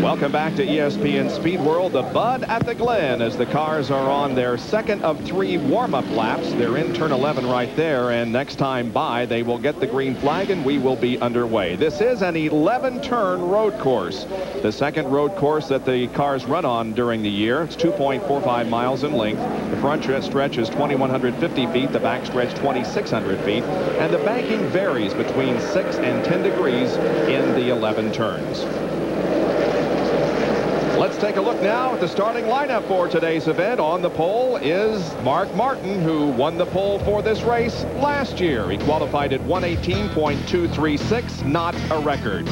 Welcome back to ESPN Speed World, the Bud at the Glen, as the cars are on their second of 3 warm-up laps. They're in turn 11 right there, and next time by, they will get the green flag and we will be underway. This is an 11-turn road course, the second road course that the cars run on during the year. It's 2.45 miles in length. The front stretch is 2,150 feet, the back stretch 2,600 feet, and the banking varies between 6 and 10 degrees in the 11 turns. Let's take a look now at the starting lineup for today's event. On the pole is Mark Martin, who won the pole for this race last year. He qualified at 118.236, not a record.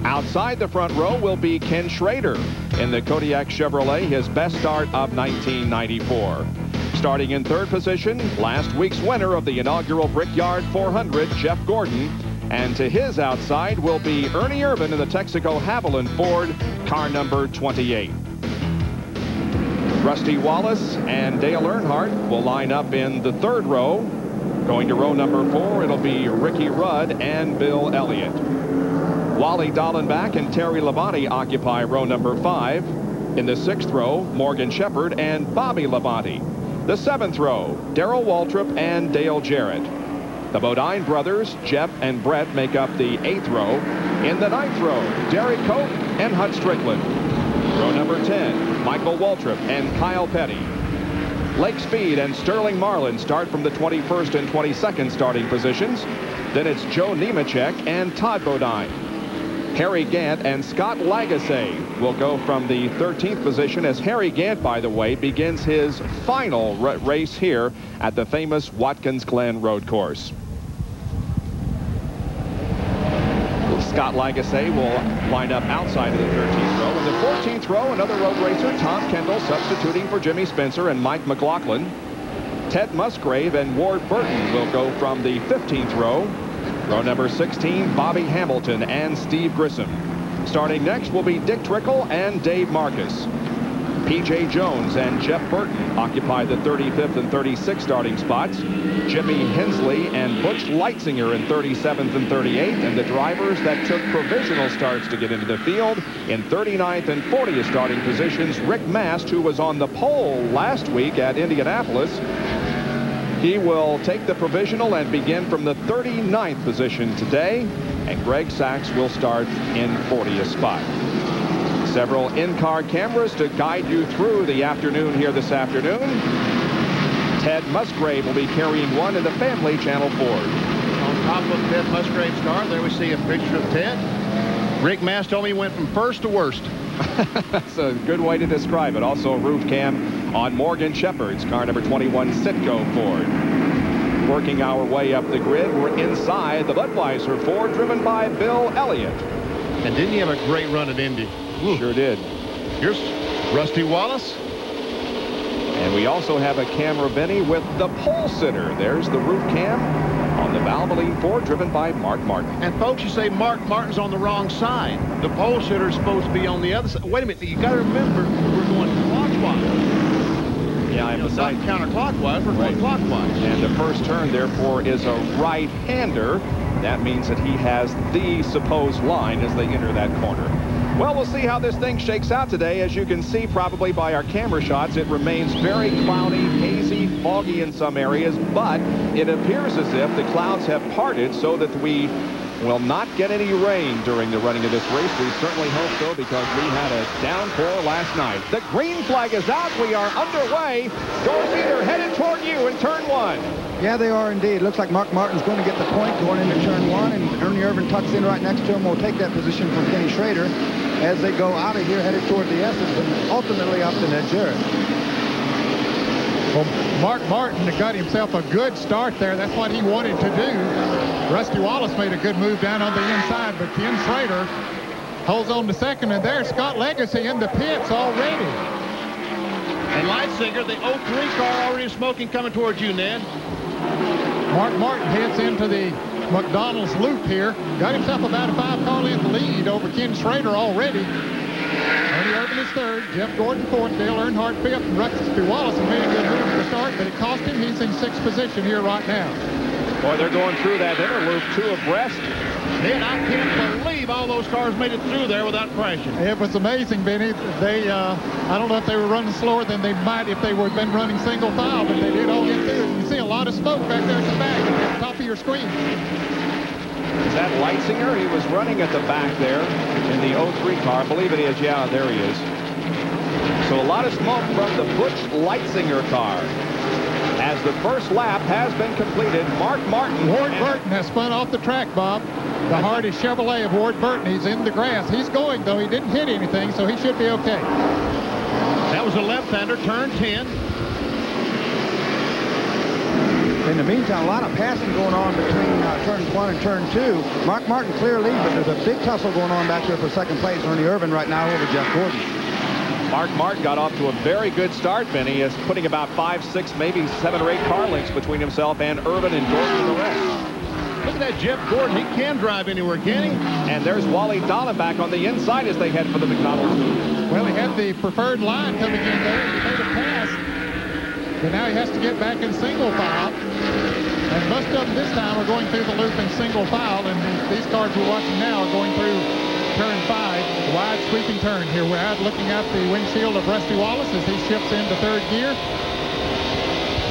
Outside the front row will be Ken Schrader in the Kodiak Chevrolet, his best start of 1994. Starting in third position, last week's winner of the inaugural Brickyard 400, Jeff Gordon. And to his outside will be Ernie Irvin in the Texaco Haviland Ford, car number 28. Rusty Wallace and Dale Earnhardt will line up in the third row. Going to row number 4, it'll be Ricky Rudd and Bill Elliott. Wally Dallenbach and Terry Labonte occupy row number 5. In the 6th row, Morgan Shepherd and Bobby Labonte. The 7th row, Darrell Waltrip and Dale Jarrett. The Bodine brothers, Jeff and Brett, make up the 8th row. In the 9th row, Derek Cope and Hut Strickland. Row number 10, Michael Waltrip and Kyle Petty. Lake Speed and Sterling Marlin start from the 21st and 22nd starting positions. Then it's Joe Nemechek and Todd Bodine. Harry Gant and Scott Lagasse will go from the 13th position, as Harry Gant, by the way, begins his final race here at the famous Watkins Glen road course. Scott Lagasse will line up outside of the 13th row. In the 14th row, another road racer, Tom Kendall, substituting for Jimmy Spencer and Mike McLaughlin. Ted Musgrave and Ward Burton will go from the 15th row. Row number 16, Bobby Hamilton and Steve Grissom. Starting next will be Dick Trickle and Dave Marcus. P.J. Jones and Jeff Burton occupy the 35th and 36th starting spots. Jimmy Hensley and Butch Leitzinger in 37th and 38th. And the drivers that took provisional starts to get into the field in 39th and 40th starting positions. Rick Mast, who was on the pole last week at Indianapolis, he will take the provisional and begin from the 39th position today. And Greg Sachs will start in 40th spot. Several in-car cameras to guide you through the afternoon here this afternoon. Ted Musgrave will be carrying one in the Family Channel Ford. On top of Ted Musgrave's car, there we see a picture of Ted. Rick Mast told me he went from first to worst. That's a good way to describe it. Also a roof cam on Morgan Shepherd's car number 21 Citgo Ford. Working our way up the grid, we're inside the Budweiser Ford, driven by Bill Elliott. And didn't he have a great run at Indy? Ooh. Sure did. Here's Rusty Wallace. And we also have a camera, Benny, with the pole sitter. There's the roof cam on the Valvoline Ford, driven by Mark Martin. And folks, you say Mark Martin's on the wrong side. The pole sitter is supposed to be on the other side. Wait a minute, you got to remember, we're going clockwise. Yeah, I'm not counterclockwise, we're going clockwise. And the first turn, therefore, is a right-hander. That means that he has the supposed line as they enter that corner. Well, we'll see how this thing shakes out today. As you can see probably by our camera shots, it remains very cloudy, hazy, foggy in some areas, but it appears as if the clouds have parted so that we will not get any rain during the running of this race. We certainly hope so, because we had a downpour last night. The green flag is out. We are underway. Dorsey, they're headed toward you in turn 1. Yeah, they are indeed. Looks like Mark Martin's going to get the point going into turn 1, and Ernie Irvin tucks in right next to him. Will take that position from Kenny Schrader as they go out of here, headed toward the S's, and ultimately up to Ned Jarrett. Well, Mark Martin got himself a good start there. That's what he wanted to do. Rusty Wallace made a good move down on the inside, but Ken Schrader holds on to second, and there's Scott Legacy in the pits already. And Leitzinger, the 03 car, already smoking, coming towards you, Ned. Mark Martin heads into the McDonald's loop here. Got himself about a 5-car length lead over Ken Schrader already. Ernie Irvin is third, Jeff Gordon fourth, Dale Earnhardt fifth, and Rusty Wallace has made a good move to start, but it cost him. He's in 6th position here right now. Boy, they're going through that inner loop 2 abreast. Ed, I can't believe all those cars made it through there without crashing. It was amazing, Benny. They, I don't know if they were running slower than they might if they would have been running single file, but they did all get through it. You see a lot of smoke back there at the back at the top of your screen. Is that Leitzinger? He was running at the back there in the 03 car. I believe it is. Yeah, there he is. So a lot of smoke from the Butch Leitzinger car. As the first lap has been completed, Mark Martin. Ward Burton has spun off the track, Bob. The Hardy Chevrolet of Ward Burton. He's in the grass. He's going, though. He didn't hit anything, so he should be okay. That was a left-hander, turn 10. In the meantime, a lot of passing going on between turns 1 and turn 2. Mark Martin clear lead, but there's a big tussle going on back there for second place. Ernie Irvin right now over Jeff Gordon. Mark Martin got off to a very good start, Benny, is putting about 5, 6, maybe 7 or 8 car lengths between himself and Irvin and Gordon and the rest. Look at that Jeff Gordon. He can drive anywhere, can he? And there's Wally Dolan back on the inside as they head for the McDonald's. Well, he had the preferred line coming in there. He made a pass. But now he has to get back in single file. And most of them this time are going through the loop in single file. And these cars we're watching now are going through turn 5, wide sweeping turn here. We're out looking at the windshield of Rusty Wallace as he shifts into third gear.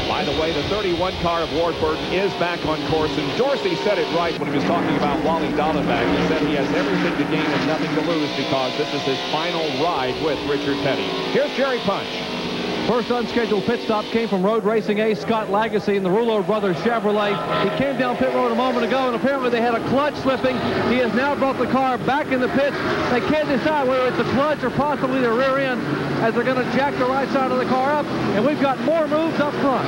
By the way, the 31 car of Ward Burton is back on course, and Dorsey said it right when he was talking about Wally Dallenbach. He said he has everything to gain and nothing to lose because this is his final ride with Richard Petty. Here's Jerry Punch. First unscheduled pit stop came from road racing ace Scott Lagasse in the Rouleau Brothers Chevrolet. He came down pit road a moment ago, and apparently they had a clutch slipping. He has now brought the car back in the pits. They can't decide whether it's the clutch or possibly the rear end as they're going to jack the right side of the car up, and we've got more moves up front.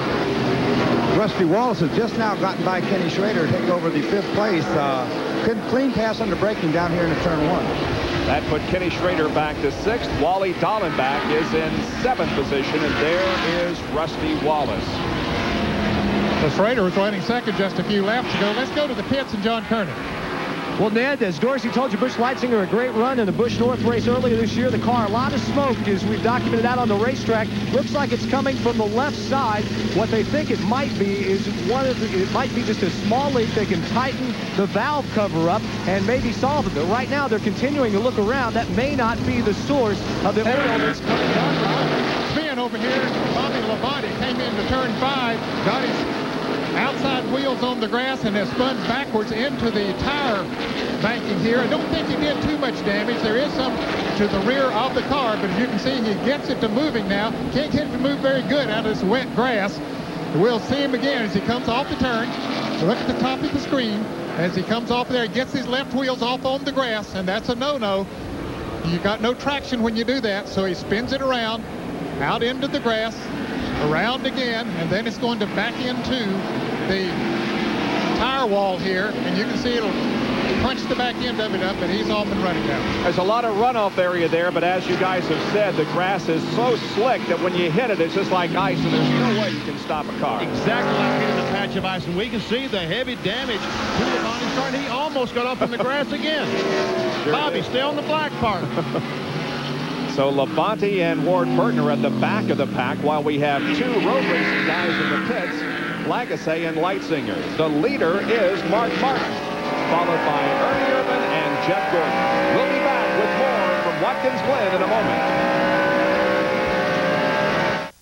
Rusty Wallace has just now gotten by Kenny Schrader to take over the 5th place. Clean pass under braking down here in the turn 1. That put Kenny Schrader back to 6th. Wally Dallenbach is in 7th position, and there is Rusty Wallace. So Schrader was running second just a few laps ago. Let's go to the pits and John Kernan. Well, Ned, as Dorsey told you, Butch Leitzinger a great run in the Busch North race earlier this year. The car, a lot of smoke, as we've documented out on the racetrack. Looks like it's coming from the left side. What they think it might be is it might be just a small leak. They can tighten the valve cover up and maybe solve it. But right now, they're continuing to look around. That may not be the source of the oil that's coming down. Spin over here. Bobby Labonte came into turn 5, got his outside wheels on the grass and has spun backwards into the tire banking here. I don't think he did too much damage. There is some to the rear of the car, but as you can see, he gets it to moving now. Can't get it to move very good out of this wet grass. We'll see him again as he comes off the turn. Look at the top of the screen. As he comes off there, he gets his left wheels off on the grass, and that's a no-no. You got no traction when you do that, so he spins it around, out into the grass, around again, and then it's going to back into the tire wall here, and you can see it'll punch the back end of it up, and he's off and running now. There's a lot of runoff area there, but as you guys have said, the grass is so slick that when you hit it, it's just like ice, and there's no way you can stop a car. Exactly like hitting a patch of ice, and we can see the heavy damage to the body start. He almost got off in the grass again. Sure Bobby, stay on the black part. So Labonte and Ward Burton are at the back of the pack while we have 2 road racing guys in the pits, Lagasse and Leitzinger. The leader is Mark Martin, followed by Ernie Irvin and Jeff Gordon. We'll be back with more from Watkins Glen in a moment.